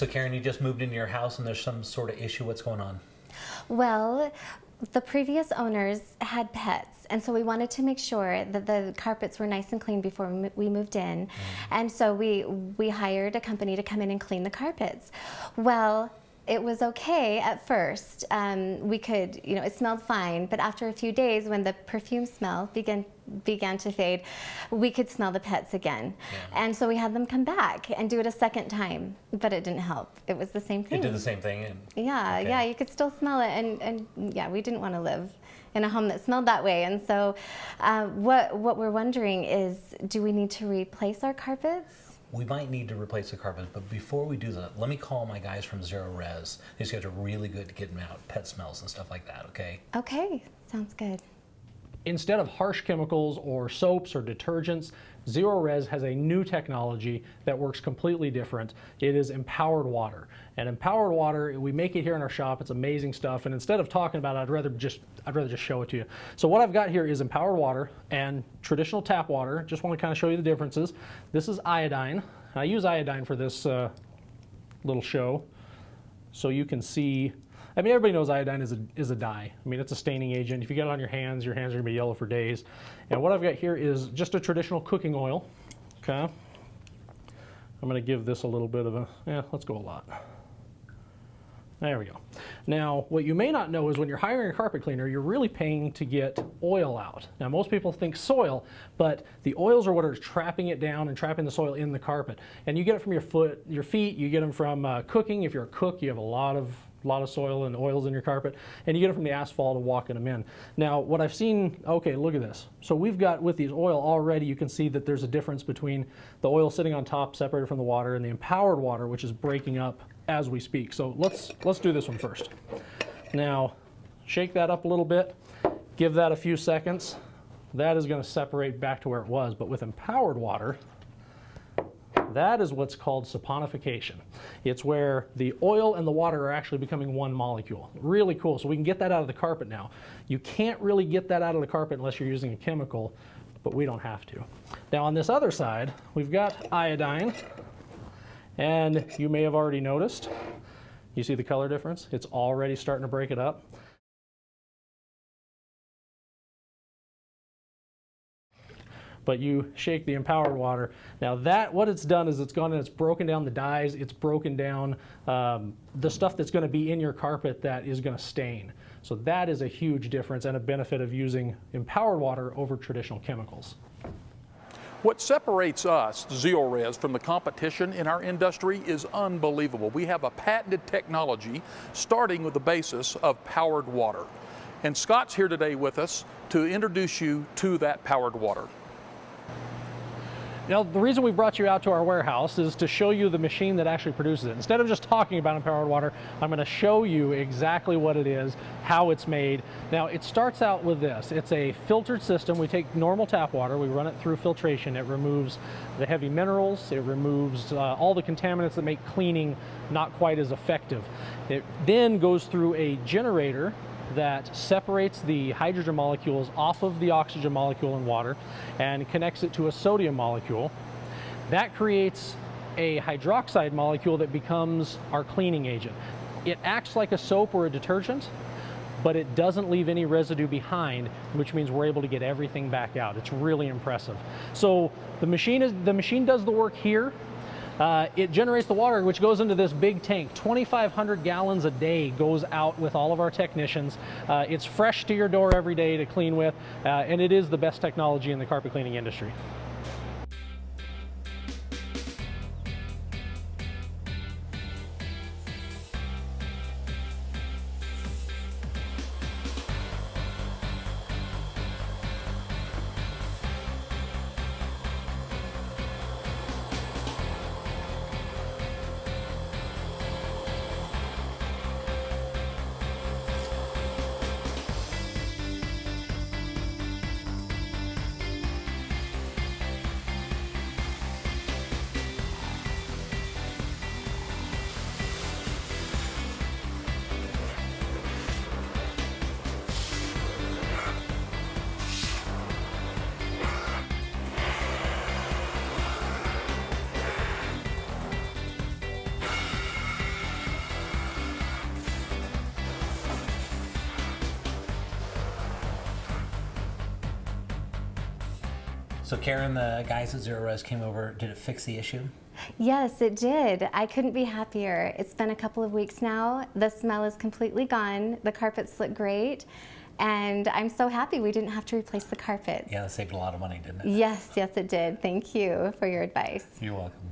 So Karen, you just moved into your house and there's some sort of issue. What's going on? Well, the previous owners had pets, and so we wanted to make sure that the carpets were nice and clean before we moved in. And so we hired a company to come in and clean the carpets. Well, it was okay at first. We could, it smelled fine, but after a few days, when the perfume smell began to fade, we could smell the pets again. Yeah. And so we had them come back and do it a second time, but it didn't help. It was the same thing. It did the same thing? Yeah, okay. Yeah, you could still smell it, and yeah, we didn't want to live in a home that smelled that way. And so what we're wondering is, do we need to replace our carpets? We might need to replace the carpet, but before we do that, let me call my guys from ZeroRez. These guys are really good at getting out pet smells and stuff like that, okay? Okay, sounds good. Instead of harsh chemicals or soaps or detergents, ZeroRez has a new technology that works completely different. It is empowered water. And empowered water, we make it here in our shop. It's amazing stuff. And instead of talking about it, I'd rather just show it to you. So what I've got here is empowered water and traditional tap water. Just want to kind of show you the differences. This is iodine. I use iodine for this little show, so you can see. I mean, everybody knows iodine is a dye. I mean, it's a staining agent. If you get it on your hands are gonna be yellow for days. And what I've got here is just a traditional cooking oil. Okay. I'm gonna give this a little bit of let's go a lot. There we go. Now, what you may not know is when you're hiring a carpet cleaner, you're really paying to get oil out. Now, most people think soil, but the oils are what are trapping it down and trapping the soil in the carpet. And you get it from your feet, you get them from cooking. If you're a cook, you have a lot of soil and oils in your carpet, and you get it from the asphalt and walking them in. Now, what I've seen, okay, look at this. So we've got, with these oil already, you can see that there's a difference between the oil sitting on top, separated from the water, and the empowered water, which is breaking up as we speak. So let's do this one first. Now, shake that up a little bit, give that a few seconds. That is going to separate back to where it was, but with empowered water, that is what's called saponification. It's where the oil and the water are actually becoming one molecule. Really cool. So we can get that out of the carpet now. You can't really get that out of the carpet unless you're using a chemical, but we don't have to. Now on this other side, we've got iodine, and you may have already noticed, you see the color difference? It's already starting to break it up. But you shake the empowered water. Now what it's done is it's gone and it's broken down the dyes, it's broken down the stuff that's going to be in your carpet that is going to stain. So that is a huge difference and a benefit of using empowered water over traditional chemicals. What separates us, ZeroRez, from the competition in our industry is unbelievable. We have a patented technology starting with the basis of powered water. And Scott's here today with us to introduce you to that powered water. Now, the reason we brought you out to our warehouse is to show you the machine that actually produces it. Instead of just talking about empowered water, I'm going to show you exactly what it is, how it's made. Now, it starts out with this. It's a filtered system. We take normal tap water, we run it through filtration. It removes the heavy minerals, it removes all the contaminants that make cleaning not quite as effective. It then goes through a generator that separates the hydrogen molecules off of the oxygen molecule in water and connects it to a sodium molecule. That creates a hydroxide molecule that becomes our cleaning agent. It acts like a soap or a detergent, but it doesn't leave any residue behind, which means we're able to get everything back out. It's really impressive. So the machine does the work here. It generates the water, which goes into this big tank. 2,500 gallons a day goes out with all of our technicians. It's fresh to your door every day to clean with, and it is the best technology in the carpet cleaning industry. So Karen, the guys at ZeroRez came over. Did it fix the issue? Yes, it did. I couldn't be happier. It's been a couple of weeks now. The smell is completely gone. The carpets look great. And I'm so happy we didn't have to replace the carpets. Yeah, it saved a lot of money, didn't it? Yes, yes it did. Thank you for your advice. You're welcome.